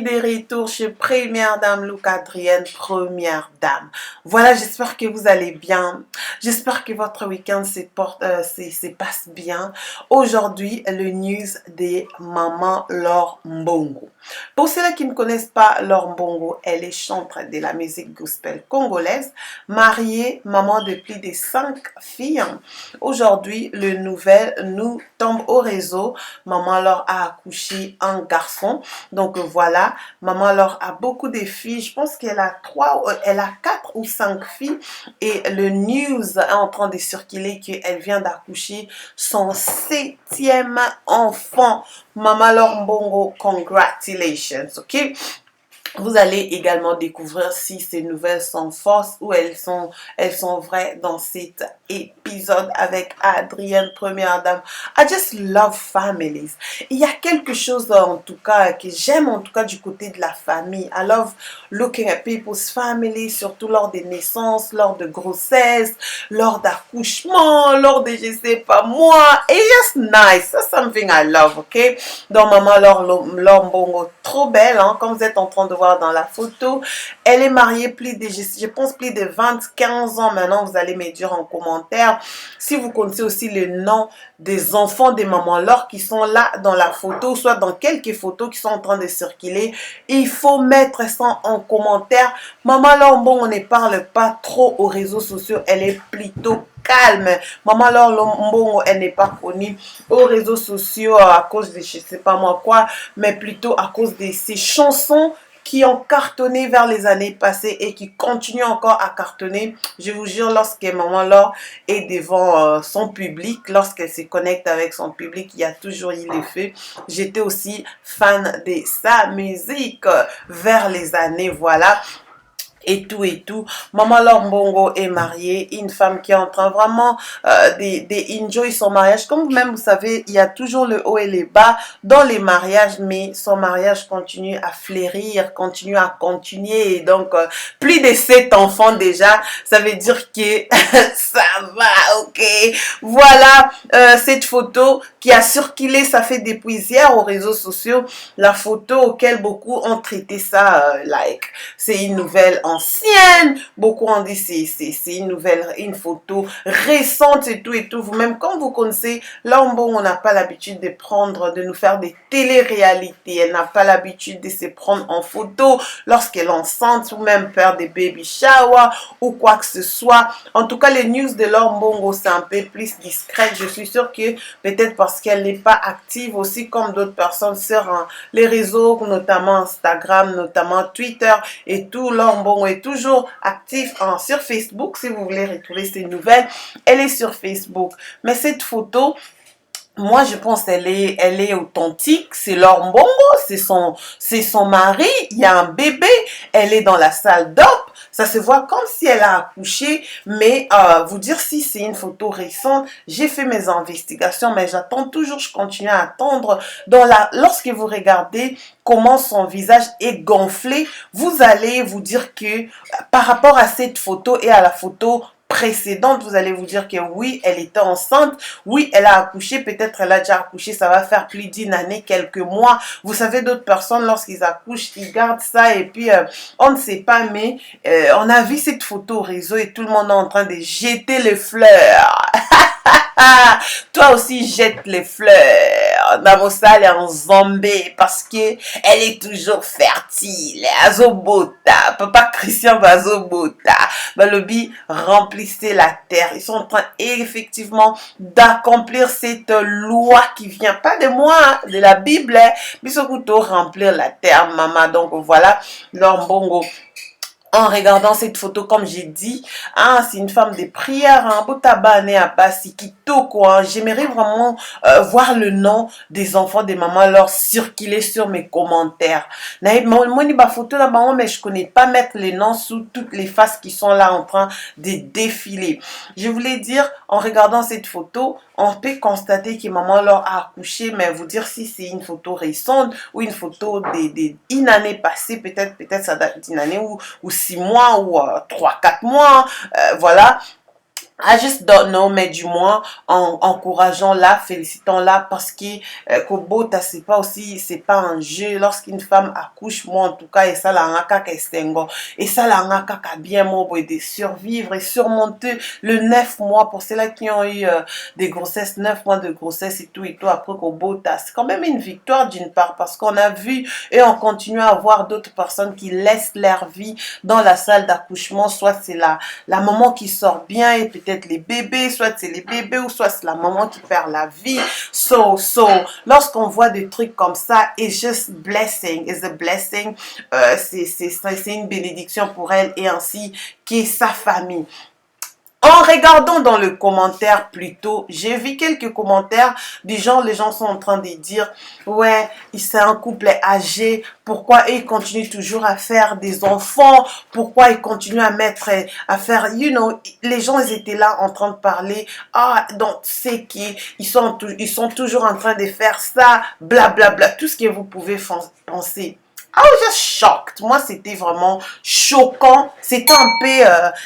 suis de retour chez Première Dame Look Adrienne, Première Dame. Voilà, j'espère que vous allez bien. J'espère que votre week-end se passe bien. Aujourd'hui, le news des mamans Laure Mbongo. Pour ceux qui ne connaissent pas Laure Mbongo, elle est chanteuse de la musique gospel congolaise, mariée, maman de plus de 5 filles. Aujourd'hui, le nouvel nous tombe au réseau. Maman Laure a accouché un garçon. Donc voilà, maman Laure a beaucoup de filles. Je pense qu'elle a 4 ou 5 filles. Et le news est en train de circuler qu'elle vient d'accoucher son 7e enfant. Maman Laure Mbongo, congratulations, ok? Vous allez également découvrir si ces nouvelles sont fausses ou elles sont vraies dans cet épisode avec Adrienne, Première Dame. I just love families. Il y a quelque chose en tout cas que j'aime en tout cas du côté de la famille. I love looking at people's family, surtout lors des naissances, lors de grossesse, lors d'accouchement, lors de je sais pas moi. It's just nice. That's something I love, ok? Donc maman Laure Mbongo, trop belle, hein, comme vous êtes en train de voir dans la photo. Elle est mariée plus de, je pense, plus de 15 ans maintenant. Vous allez me dire en commentaire si vous connaissez aussi le nom des enfants des mamans Laure qui sont là dans la photo, soit dans quelques photos qui sont en train de circuler. Il faut mettre ça en commentaire. Maman Laure Mbongo, on ne parle pas trop aux réseaux sociaux. Elle est plutôt calme. Maman Laure Mbongo, elle n'est pas connue aux réseaux sociaux à cause de je sais pas moi quoi, mais plutôt à cause de ses chansons qui ont cartonné vers les années passées et qui continuent encore à cartonner. Je vous jure, lorsque maman Laure est devant son public, lorsqu'elle se connecte avec son public, il y a toujours eu l'effet. J'étais aussi fan de sa musique vers les années, voilà. Et tout. Maman Laure Mbongo est mariée, une femme qui est en train vraiment d'enjoy son mariage. Comme vous-même, vous savez, il y a toujours le haut et les bas dans les mariages, mais son mariage continue à fleurir, continue à continuer. Et donc, plus de 7 enfants déjà, ça veut dire que ça va, ok? Voilà cette photo qui a circulé, ça fait depuis hier aux réseaux sociaux, la photo auquel beaucoup ont traité ça like. C'est une nouvelle ancienne, beaucoup ont dit c'est une nouvelle, une photo récente et tout. Vous-même, quand vous connaissez Laure Mbongo, on n'a pas l'habitude de prendre, de nous faire des télé-réalités. Elle n'a pas l'habitude de se prendre en photo lorsqu'elle est enceinte ou même faire des baby showers ou quoi que ce soit. En tout cas, les news de Laure Mbongo, c'est un peu plus discret. Je suis sûre que peut-être parce qu'elle n'est pas active aussi comme d'autres personnes sur les réseaux, notamment Instagram, notamment Twitter et tout. Laure Mbongo est toujours active sur Facebook. Si vous voulez retrouver ces nouvelles, elle est sur Facebook. Mais cette photo, moi, je pense qu'elle est authentique. C'est Laure Mbongo, c'est son mari. Il y a un bébé. Elle est dans la salle d'op. Ça se voit comme si elle a accouché. Mais vous dire si c'est une photo récente, j'ai fait mes investigations, mais j'attends toujours. Je continue à attendre. Lorsque vous regardez comment son visage est gonflé, vous allez vous dire que par rapport à cette photo et à la photo précédente, vous allez vous dire que oui, elle était enceinte, oui, elle a accouché, peut-être elle a déjà accouché, ça va faire plus d'une année, quelques mois. Vous savez, d'autres personnes, lorsqu'ils accouchent, ils gardent ça et puis on ne sait pas, mais on a vu cette photo au réseau et tout le monde est en train de jeter les fleurs. Toi aussi jette les fleurs. Namosal est en Zambé parce que elle est toujours fertile. Azobota, papa Christian Azobota. Balobi, remplissez la terre. Ils sont en train effectivement d'accomplir cette loi qui vient pas de moi, hein, de la Bible, hein, mais surtout remplir la terre, maman. Donc voilà, Laure Mbongo. En regardant cette photo, comme j'ai dit, hein, c'est une femme de prière, hein, Botabane Abasi Kitoko, hein. J'aimerais vraiment voir le nom des enfants des mamans Laure circuler sur mes commentaires. Moi, ni ma photo là, mais je connais pas mettre les noms sous toutes les faces qui sont là en train de défiler. Je voulais dire, en regardant cette photo, on peut constater que maman Laure a accouché, mais vous dire si c'est une photo récente ou une photo d'une année passée, peut-être ça date d'une année ou 6 mois ou 3-4 mois, voilà. I just don't know, mais du moins, encourageons-la, félicitons-la, parce que Kobota, c'est pas aussi, c'est pas un jeu. Lorsqu'une femme accouche, moi en tout cas, et ça la ngaka kestengo, et ça la ngaka ka bien mobo, et de survivre et surmonter le 9 mois, pour ceux-là qui ont eu des grossesses, 9 mois de grossesse et tout, après Kobota. C'est quand même une victoire d'une part, parce qu'on a vu et on continue à voir d'autres personnes qui laissent leur vie dans la salle d'accouchement, soit c'est la maman qui sort bien et peut-être les bébés, soit c'est les bébés ou soit c'est la maman qui perd la vie. Lorsqu'on voit des trucs comme ça, it's just blessing, it's a blessing. C'est une bénédiction pour elle et ainsi qui est sa famille. En regardant dans le commentaire plutôt, j'ai vu quelques commentaires du genre, les gens sont en train de dire, ouais, c'est un couple âgé, pourquoi ils continuent toujours à faire des enfants, pourquoi ils continuent à faire, you know, les gens ils étaient là en train de parler, ah, donc c'est qui, ils sont toujours en train de faire ça, blablabla, bla, bla, tout ce que vous pouvez penser. I was just shocked. Moi, c'était vraiment choquant. C'était un peu...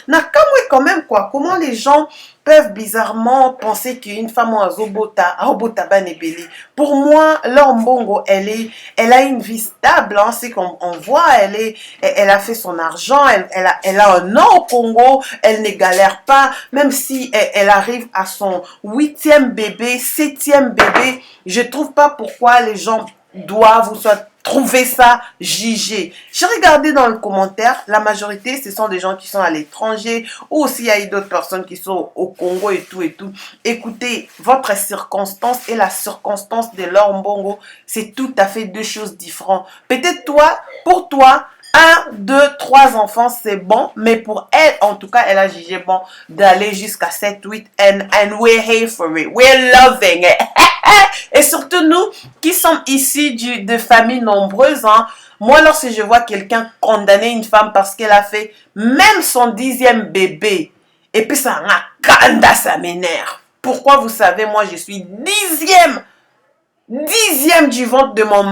Nakamwe quand même, quoi. Comment les gens peuvent bizarrement penser qu'une femme a Zobota Banebele. Pour moi, leur mbongo, elle a une vie stable. Hein, c'est qu'on voit, elle a fait son argent, elle a un nom au Congo, elle ne galère pas. Même si elle arrive à son 8e bébé, 7e bébé, je trouve pas pourquoi les gens doivent ou soit trouver ça jugé. J'ai regardé dans le commentaire, la majorité, ce sont des gens qui sont à l'étranger ou aussi il y a eu d'autres personnes qui sont au Congo et tout et tout. Écoutez, votre circonstance et la circonstance de leur mbongo, c'est tout à fait deux choses différentes. Peut-être toi, pour toi, 1, 2, 3 enfants, c'est bon, mais pour elle, en tout cas, elle a jugé bon d'aller jusqu'à 7, 8, and we're here for it. We're loving it. Et surtout nous qui sommes issus de familles nombreuses, hein, moi lorsque je vois quelqu'un condamner une femme parce qu'elle a fait même son 10e bébé, et puis ça m'énerve. Pourquoi vous savez, moi je suis 10e du ventre de ma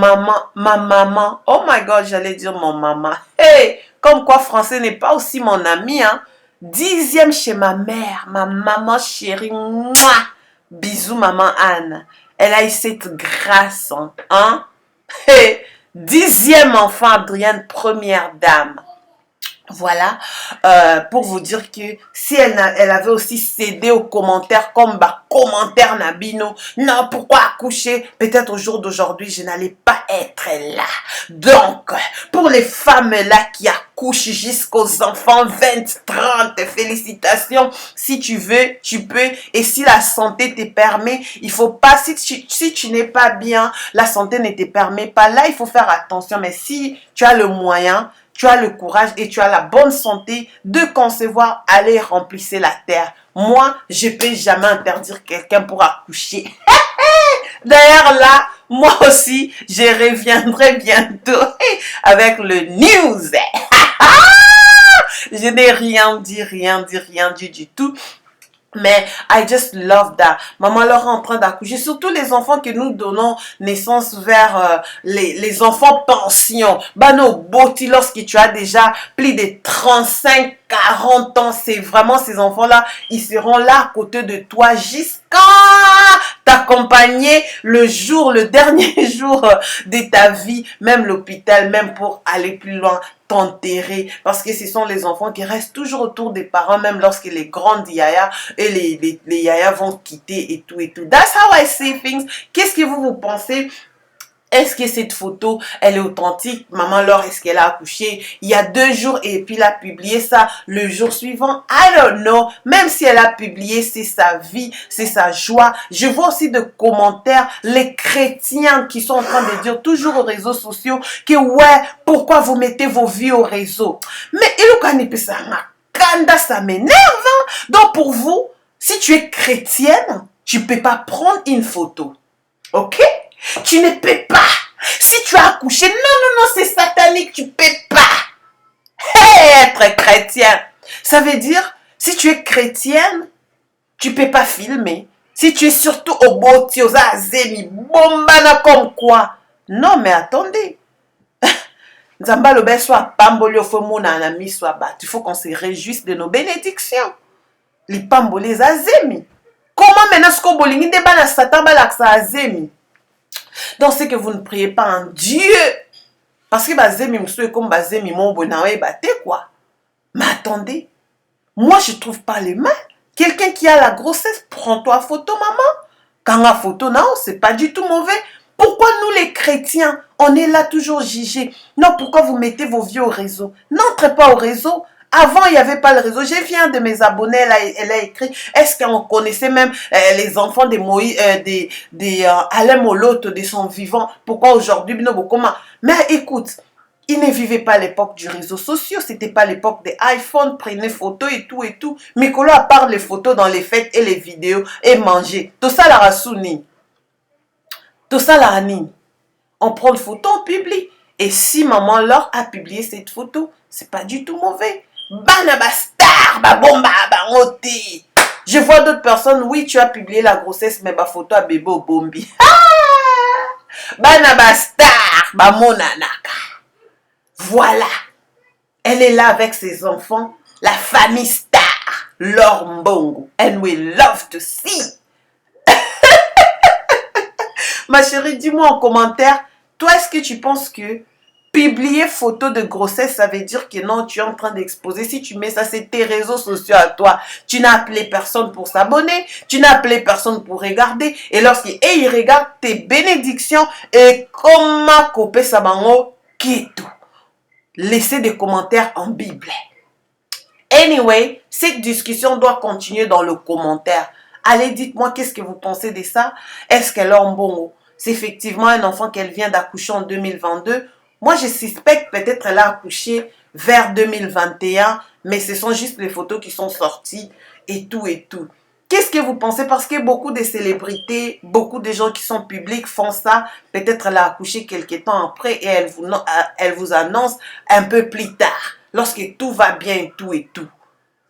maman. Oh my God, j'allais dire mon maman. Hey, comme quoi français n'est pas aussi mon ami, hein. 10e chez ma mère, ma maman chérie. Mouah. Bisous maman Anne. Elle a eu cette grâce, hein. Hey, 10e enfant, Adrienne, première dame. Voilà, pour vous dire que si elle avait aussi cédé aux commentaires comme commentaire Nabino, non, pourquoi accoucher? Peut-être au jour d'aujourd'hui, je n'allais pas être là. Donc, pour les femmes là qui accouchent jusqu'aux enfants 20, 30, félicitations. Si tu veux, tu peux. Et si la santé te permet, il faut pas, si tu n'es pas bien, la santé ne te permet pas, là, il faut faire attention. Mais si tu as le moyen, tu as le courage et tu as la bonne santé de concevoir, aller remplir la terre. Moi, je ne peux jamais interdire quelqu'un pour accoucher. D'ailleurs, là, moi aussi, je reviendrai bientôt avec le news. Je n'ai rien dit du tout. Mais I just love that. Maman leur est en train d'accoucher. Surtout les enfants que nous donnons naissance vers les enfants pension. Bah nos boti, lorsque tu as déjà plus de 35, 40 ans, c'est vraiment ces enfants-là, ils seront là à côté de toi jusqu'à t'accompagner le dernier jour de ta vie, même l'hôpital, même pour aller plus loin, t'enterrer, parce que ce sont les enfants qui restent toujours autour des parents, même lorsque les grandes yaya et les yaya vont quitter et tout et tout. That's how I see things. Qu'est-ce que vous pensez? Est-ce que cette photo, elle est authentique? Maman Laure, est-ce qu'elle a accouché il y a 2 jours et puis elle a publié ça le jour suivant? I don't know. Même si elle a publié, c'est sa vie, c'est sa joie. Je vois aussi de commentaires, les chrétiens qui sont en train de dire toujours aux réseaux sociaux que ouais, pourquoi vous mettez vos vies au réseau? Mais ça m'énerve. Hein? Donc pour vous, si tu es chrétienne, tu ne peux pas prendre une photo. Ok? Tu ne peux pas. Si tu as accouché, non, c'est satanique, tu ne peux pas. Hey, être chrétien. Ça veut dire, si tu es chrétienne, tu ne peux pas filmer. Si tu es surtout au boti, aux azemi, bombana comme quoi. Non, mais attendez. Nzamba lobe soit pamboli au fomona na mi soit bat. Il faut qu'on se réjouisse de nos bénédictions. lipamboli eza zemi. Comment maintenant ce que bolingi nde bana satan balakisa azemi? Donc c'est que vous ne priez pas en Dieu. Parce que bazemi moussou comme bazemi mon bonawe bate quoi. Mais attendez, moi je trouve pas les mains. Quelqu'un qui a la grossesse, prends-toi photo maman. Quand la photo non, c'est pas du tout mauvais. Pourquoi nous les chrétiens, on est là toujours jugés? Non, pourquoi vous mettez vos vieux au réseau? N'entrez pas au réseau. Avant, il n'y avait pas le réseau. J'ai vu un de mes abonnés, elle a écrit, est-ce qu'on connaissait même les enfants de Moïse, Alain Moloto, de son vivant? Pourquoi aujourd'hui, comment? Mais écoute, ils ne vivaient pas l'époque du réseau social, c'était pas l'époque des iPhones, prenez photos et tout et tout. Mikolo, à part les photos dans les fêtes et les vidéos et manger, tout ça la rasouni. Tout ça la anime. On prend une photo, on publie. Et si maman Laure a publié cette photo, c'est pas du tout mauvais. Bana bastar, ba bomba, ba ngoti. Je vois d'autres personnes, oui, tu as publié la grossesse, mais ba photo a bébé au bombi. Bana bastar, ba monanaka. Voilà. Elle est là avec ses enfants, la famille star, Laure Mbongo. And we love to see. Ma chérie, dis-moi en commentaire, toi, est-ce que tu penses que publier photo de grossesse, ça veut dire que non, tu es en train d'exposer? Si tu mets ça, c'est tes réseaux sociaux à toi. Tu n'as appelé personne pour s'abonner, tu n'as appelé personne pour regarder. Et lorsqu'ils regardent tes bénédictions, et comment couper ça bango, tout. Laissez des commentaires en Bible. Anyway, cette discussion doit continuer dans le commentaire. Allez, dites-moi qu'est-ce que vous pensez de ça. Est-ce qu'elle est en bon? C'est effectivement un enfant qu'elle vient d'accoucher en 2022. Moi, je suspecte peut-être qu'elle a accouché vers 2021, mais ce sont juste les photos qui sont sorties et tout et tout. Qu'est-ce que vous pensez? Parce que beaucoup de célébrités, beaucoup de gens qui sont publics font ça. Peut-être elle a accouché quelques temps après et elle vous annonce un peu plus tard, lorsque tout va bien et tout et tout.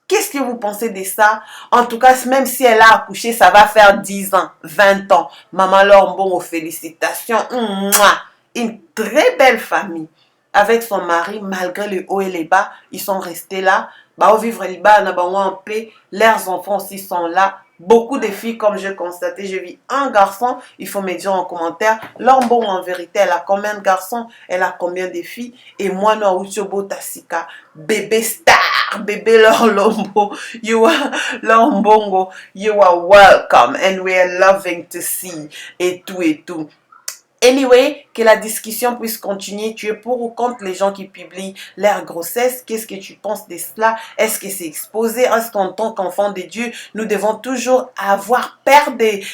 Qu'est-ce que vous pensez de ça? En tout cas, même si elle a accouché, ça va faire 10 ans, 20 ans. Maman Laure Mbongo, félicitations. Une très belle famille. Avec son mari, malgré les hauts et les bas, ils sont restés là. Bah, au vivre les bas, en paix. Leurs enfants aussi sont là. Beaucoup de filles, comme j'ai constaté, j'ai vu un garçon. Il faut me dire en commentaire. Laure Mbongo, en vérité, elle a combien de garçons? Elle a combien de filles? Et moi, Noa Tassika, bébé star. Bébé Laure Lombo, Laure Mbongo, you are welcome and we are loving to see et tout et tout. Anyway, que la discussion puisse continuer. Tu es pour ou contre les gens qui publient leur grossesse? Qu'est-ce que tu penses de cela? Est-ce que c'est exposé? Est-ce qu'en tant qu'enfant de Dieu, nous devons toujours avoir peur des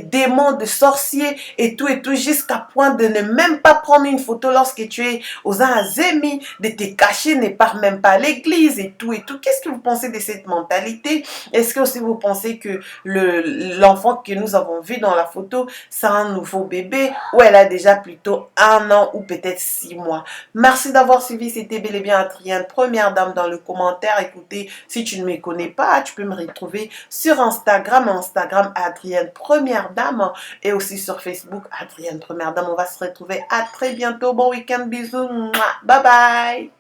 démons, de sorciers et tout, jusqu'à point de ne même pas prendre une photo lorsque tu es aux azémis, de te cacher, ne pars même pas à l'église et tout et tout. Qu'est-ce que vous pensez de cette mentalité? Est-ce que aussi vous pensez que l'enfant que nous avons vu dans la photo, c'est un nouveau bébé ou elle a déjà plutôt 1 an ou peut-être 6 mois. Merci d'avoir suivi, c'était bel et bien Adrienne, première dame dans le commentaire. Écoutez, si tu ne me connais pas, tu peux me retrouver sur Instagram Adrienne première dame et aussi sur Facebook Adrienne première dame. On va se retrouver à très bientôt. Bon week-end, bisous, bye bye.